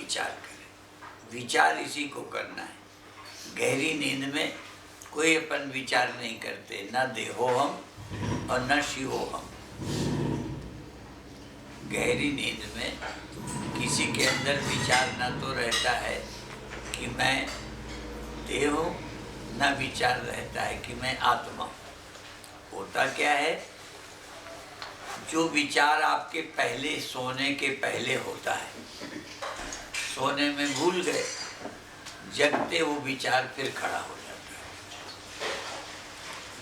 विचार करें। विचार इसी को करना है। गहरी नींद में कोई अपन विचार नहीं करते, न देहोहम और न शिवोहम। गहरी नींद में किसी के अंदर विचार न तो रहता है कि मैं देह हूँ, न विचार रहता है कि मैं आत्मा हूँ। होता क्या है, जो विचार आपके पहले सोने के पहले होता है, सोने में भूल गए, जगते वो विचार फिर खड़ा हो जाता है।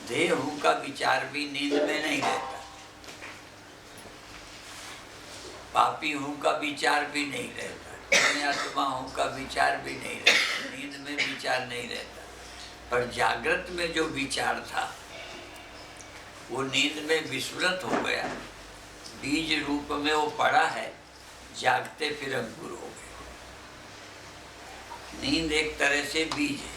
देह हूँ का विचार भी नींद में नहीं रहता, पापी हूँ का विचार भी नहीं रहता, मैं आत्मा हूँ का विचार भी नहीं रहता, नींद में विचार नहीं रहता। पर जागृत में जो विचार था वो नींद में विस्मृत हो गया, बीज रूप में वो पड़ा है, जागते फिर अंकुर हो गए। नींद एक तरह से बीज है,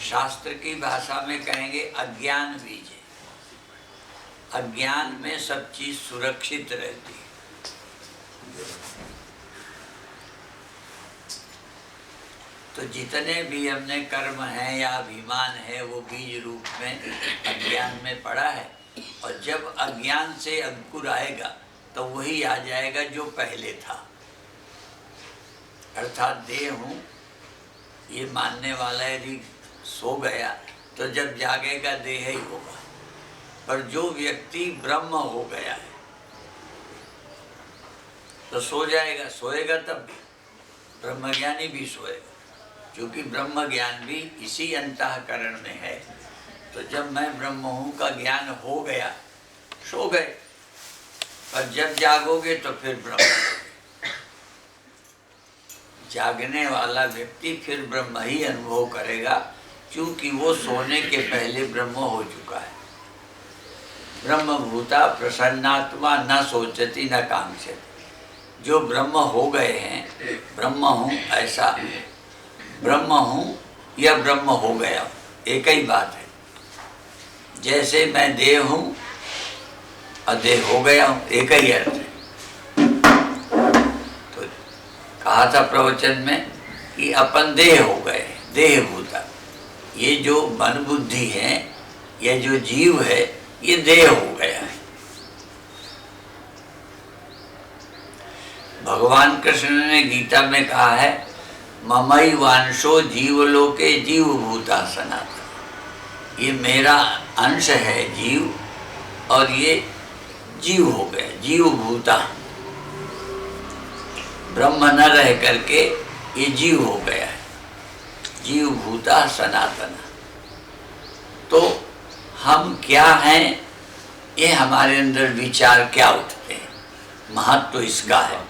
शास्त्र की भाषा में कहेंगे अज्ञान बीज है। अज्ञान में सब चीज सुरक्षित रहती है। तो जितने भी हमने कर्म है या अभिमान है वो बीज रूप में अज्ञान में पड़ा है, और जब अज्ञान से अंकुर आएगा तो वही आ जाएगा जो पहले था। अर्थात देह हूँ ये मानने वाला यदि सो गया तो जब जागेगा देह ही होगा। पर जो व्यक्ति ब्रह्म हो गया है तो सो जाएगा, सोएगा तब भी, ब्रह्मज्ञानी भी सोएगा, क्योंकि ब्रह्म ज्ञान भी इसी अंतःकरण में है। तो जब मैं ब्रह्म हूँ का ज्ञान हो गया, सो गए, पर जब जागोगे तो फिर ब्रह्म। जागने वाला व्यक्ति फिर ब्रह्म ही अनुभव करेगा, क्योंकि वो सोने के पहले ब्रह्म हो चुका है। ब्रह्म भूता प्रसन्नात्मा न सोचती न कांक्षति। जो ब्रह्म हो गए हैं, ब्रह्म हूँ ऐसा, ब्रह्म हूँ या ब्रह्म हो गया, एक ही बात है। जैसे मैं देह हूँ और देह हो गया हूँ, एक ही अर्थ है। तो कहा था प्रवचन में कि अपन देह हो गए, देह भूता। ये जो मन बुद्धि है, ये जो जीव है, ये देह हो गया है। भगवान कृष्ण ने गीता में कहा है, ममई वांशो जीवलोके जीव भूता सनातन। ये मेरा अंश है जीव, और ये जीव हो गया, जीव भूता। ब्रह्म न रह करके ये जीव हो गया है, जीव भूता सनातन। तो हम क्या हैं, ये हमारे अंदर विचार क्या उठते हैं, महत्व तो इसका है।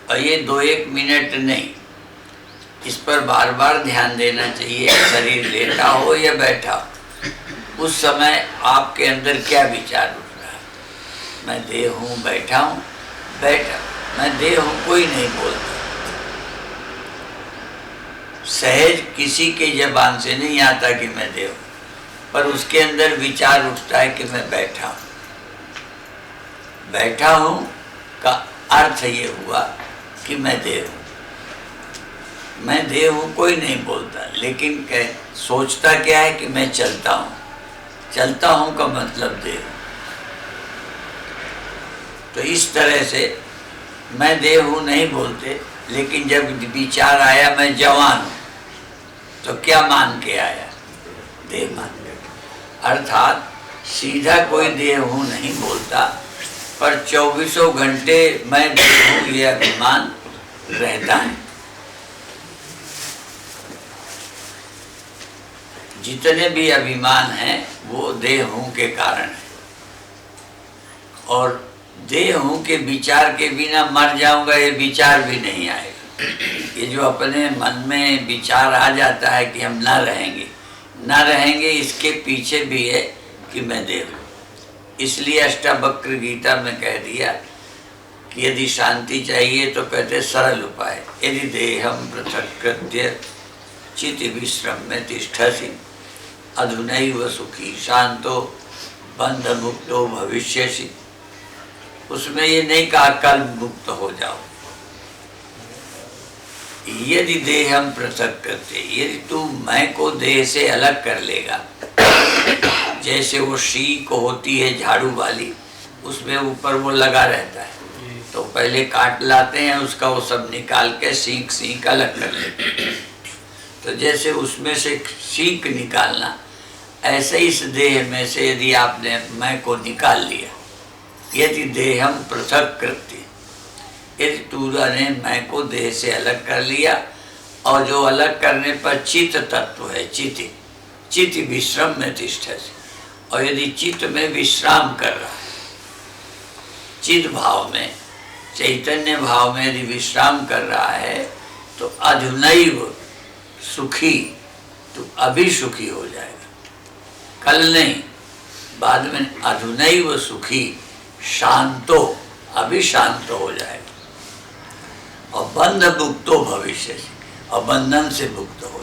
और ये 2-1 मिनट नहीं, इस पर बार बार ध्यान देना चाहिए। शरीर लेटा हो या बैठा हो, उस समय आपके अंदर क्या विचार उठ रहा है। मैं देह हूँ, बैठा हूँ, बैठा, मैं देह हूँ, कोई नहीं बोलता। सहज किसी के जबान से नहीं आता कि मैं देह हूँ, पर उसके अंदर विचार उठता है कि मैं बैठा हूँ। बैठा हूँ का अर्थ ये हुआ कि मैं देह हूँ। मैं देह हूँ कोई नहीं बोलता, लेकिन सोचता क्या है कि मैं चलता हूँ। चलता हूँ का मतलब देह हूँ। तो इस तरह से मैं देह हूँ नहीं बोलते, लेकिन जब विचार आया मैं जवान हूँ, तो क्या मान के आया, देह मान के। अर्थात सीधा कोई देह हूँ नहीं बोलता, पर 24 घंटे मैं देह हूँ ये अभिमान रहता है। जितने भी अभिमान हैं वो देह हूँ के कारण है। और देह हूँ के विचार के बिना मर जाऊंगा, ये विचार भी नहीं आएगा। ये जो अपने मन में विचार आ जाता है कि हम ना रहेंगे, ना रहेंगे, इसके पीछे भी है कि मैं देह हूँ। इसलिए अष्टावक्र गीता में कह दिया कि यदि शांति चाहिए तो कहते सरल उपाय, यदि देहम पृथक्कृत्य चित्त विश्रम में तिष्ठसि अधुनैव सुखी शांतो बंध मुक्तो भविष्यसि। उसमें ये नहीं कहा कल मुक्त हो जाओ। यदि देह हम पृथक करते, यदि तू मैं को देह से अलग कर लेगा, जैसे वो शीक होती है झाड़ू वाली, उसमें ऊपर वो लगा रहता है, तो पहले काट लाते हैं उसका, वो सब निकाल के सींक अलग कर लेते हैं। तो जैसे उसमें से सींक निकालना, ऐसे इस देह में से यदि आपने मैं को निकाल लिया, यदि देह हम पृथक करते, यदि तूने मैं को देह से अलग कर लिया, और जो अलग करने पर चित्त तत्व है, चित्त विश्राम में तिष्ठति, और यदि चित्त में विश्राम कर रहा है, चित्त भाव में, चैतन्य भाव में यदि विश्राम कर रहा है, तो अधुनैव सुखी, तो अभी सुखी हो जाएगा, कल नहीं, बाद में अधुनैव सुखी शांतो, अभी शांत हो जाएगा, और बंध मुक्तो भविष्य से, और बंधन से मुक्त हो जाएगा।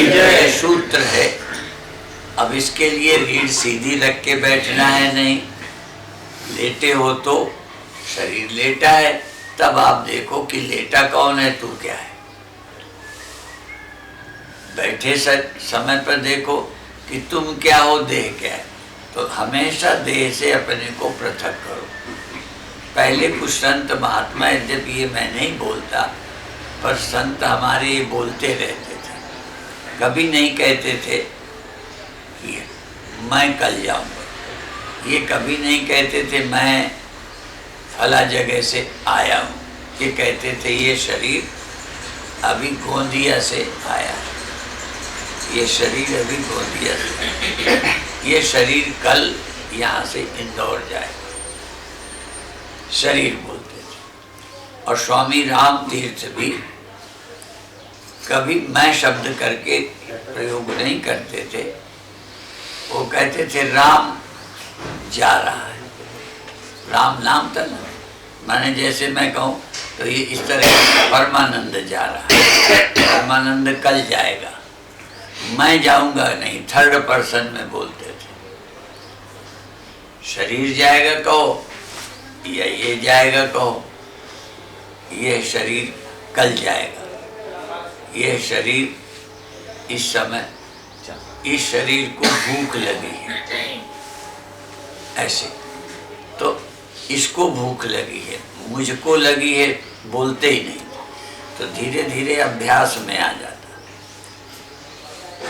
जय सूत्र है। अब इसके लिए रीढ़ सीधी रख के बैठना है नहीं, लेटे हो तो शरीर लेटा है, तब आप देखो कि लेटा कौन है, तू क्या है। बैठे समय पर देखो कि तुम क्या हो, देह क्या है। तो हमेशा देह से अपने को पृथक करो। पहले कुछ संत महात्मा, यद्यपि ये मैं नहीं बोलता, पर संत हमारे बोलते रहते थे, कभी नहीं कहते थे कि मैं कल जाऊंगा, ये कभी नहीं कहते थे मैं फला जगह से आया हूँ, ये कहते थे ये शरीर अभी गोंदिया से आया है, ये शरीर अभी गोंदिया से, ये शरीर कल यहाँ से इंदौर जाएगा, शरीर बोलते थे। और स्वामी राम तीर्थ भी कभी मैं शब्द करके प्रयोग नहीं करते थे, वो कहते थे राम जा रहा है, राम नाम था ना, माने जैसे मैं कहूँ तो ये इस तरह परमानंद जा रहा है, परमानंद कल जाएगा, मैं जाऊंगा नहीं, थर्ड पर्सन में बोलते थे। शरीर जाएगा कहो या ये जाएगा कहो, ये शरीर कल जाएगा, ये शरीर इस समय, इस शरीर को भूख लगी है, ऐसे तो इसको भूख लगी है, मुझको लगी है, बोलते ही नहीं, तो धीरे धीरे अभ्यास में आ जाता।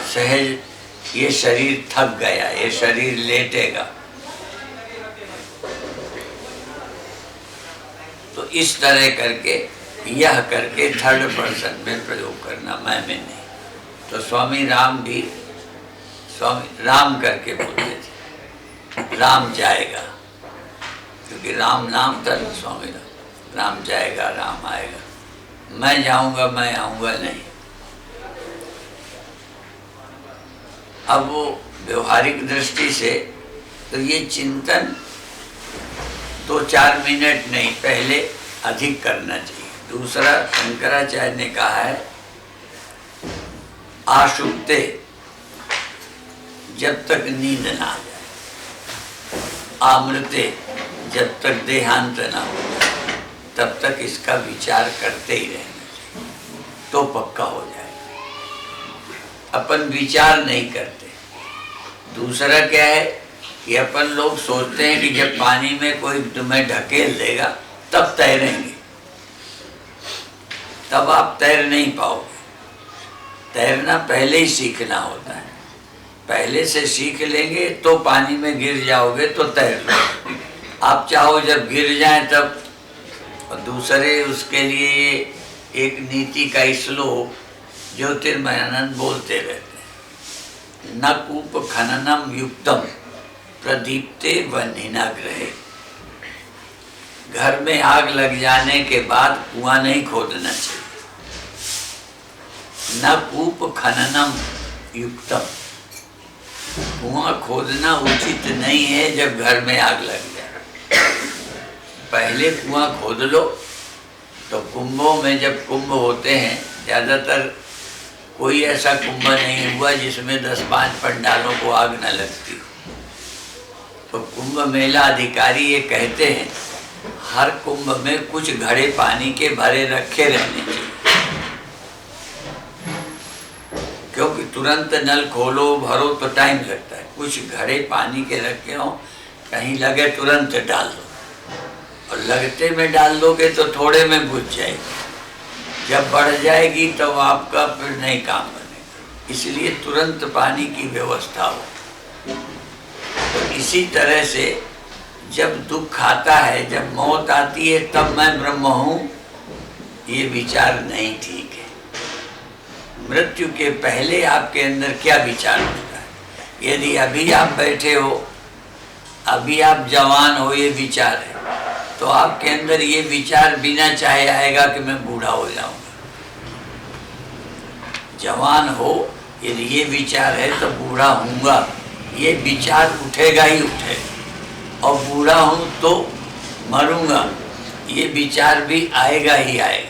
सहज ये शरीर थक गया, ये शरीर लेटेगा, तो इस तरह करके, यह करके थर्ड पर्सन में प्रयोग करना, मैं में नहीं। तो स्वामी राम भी स्वामी राम करके बोलते थे, राम जाएगा, क्योंकि राम नाम था ना स्वामी राम, राम जाएगा, राम आएगा, मैं जाऊंगा, मैं आऊंगा नहीं। अब वो व्यवहारिक दृष्टि से तो ये चिंतन 2-4 मिनट नहीं, पहले अधिक करना चाहिए। दूसरा, शंकराचार्य ने कहा है आशुक्ते, जब तक नींद ना आ जाए, आमृते, जब तक देहांत ना हो जाए, तब तक इसका विचार करते ही रहना चाहिए, तो पक्का हो जाएगा। अपन विचार नहीं करते। दूसरा क्या है कि अपन लोग सोचते हैं कि जब पानी में कोई तुम्हें ढकेल देगा तब तैरेंगे, तब आप तैर नहीं पाओगे। तैरना पहले ही सीखना होता है, पहले से सीख लेंगे तो पानी में गिर जाओगे तो तैर लो। आप चाहो जब गिर जाएं तब। और दूसरे उसके लिए एक नीति का श्लोक ज्योतिर्मयानंद बोलते रहते हैं, न कूप खननम युक्तम प्रदीप्ते वह्निनाग्रहे। घर में आग लग जाने के बाद कुआं नहीं खोदना चाहिए। न कूप खननम युक्तम, कुआं खोदना उचित नहीं है जब घर में आग लग जाए। पहले कुआं खोद लो। तो कुंभों में जब कुंभ होते हैं, ज़्यादातर कोई ऐसा कुंभ नहीं हुआ जिसमें 10-5 पंडालों को आग न लगती हो। तो कुंभ मेला अधिकारी ये कहते हैं हर कुंभ में कुछ घड़े पानी के भरे रखे रहने चाहिए, क्योंकि तुरंत नल खोलो भरो तो टाइम लगता है। कुछ घड़े पानी के रखे हो, कहीं लगे तुरंत डाल दो, और लगते में डाल दोगे तो थोड़े में बुझ जाएगी, जब बढ़ जाएगी तो आपका फिर नहीं काम बनेगा। इसलिए तुरंत पानी की व्यवस्था हो। तो इसी तरह से जब दुख आता है, जब मौत आती है, तब मैं ब्रह्म हूँ, ये विचार नहीं ठीक है। मृत्यु के पहले आपके अंदर क्या विचार होता है? यदि अभी आप बैठे हो, अभी आप जवान हो, ये विचार है, तो आपके अंदर ये विचार बिना चाहे आएगा कि मैं बूढ़ा हो जाऊंगा। जवान हो, यदि ये विचार है तो बूढ़ा होऊंगा, ये विचार उठेगा ही उठेगा। और बूढ़ा हूं तो मरूंगा, ये विचार भी आएगा ही आएगा।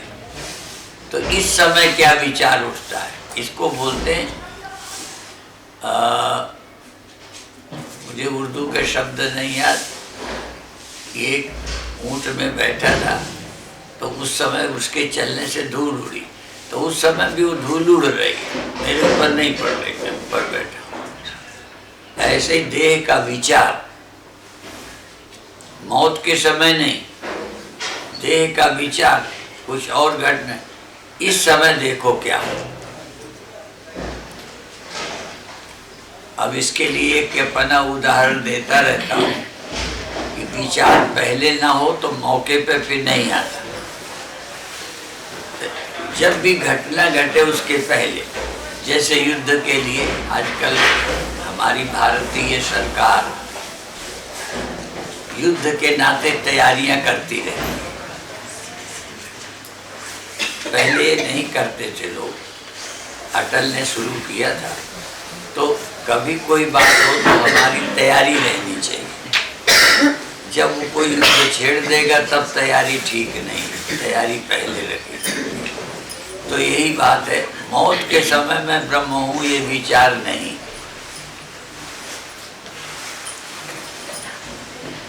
तो इस समय क्या विचार उठता है, इसको बोलते हैं मुझे उर्दू के शब्द नहीं याद। एक ऊंट में बैठा था, तो उस समय उसके चलने से धूल उड़ी, तो उस समय भी वो धूल उड़ रही है, मेरे ऊपर नहीं पड़ रही, मैं ऊपर बैठा। ऐसे ही देह का विचार मौत के समय नहीं, देह का विचार कुछ और घटना इस समय देखो क्या हो। अब इसके लिए एक अपना उदाहरण देता रहता हूँ कि विचार पहले ना हो तो मौके पे फिर नहीं आता। जब भी घटना घटे उसके पहले, जैसे युद्ध के लिए आजकल हमारी भारतीय सरकार युद्ध के नाते तैयारियां करती रहती, पहले नहीं करते थे लोग, अटल ने शुरू किया था। तो कभी कोई बात हो तो हमारी तैयारी रहनी चाहिए। जब वो कोई युद्ध छेड़ देगा तब तैयारी ठीक नहीं, तैयारी पहले रखी। तो यही बात है, मौत के समय मैं ब्रह्म हूँ ये विचार नहीं।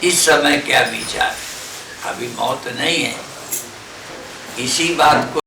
इस समय क्या विचार, अभी मौत नहीं है। इसी बात को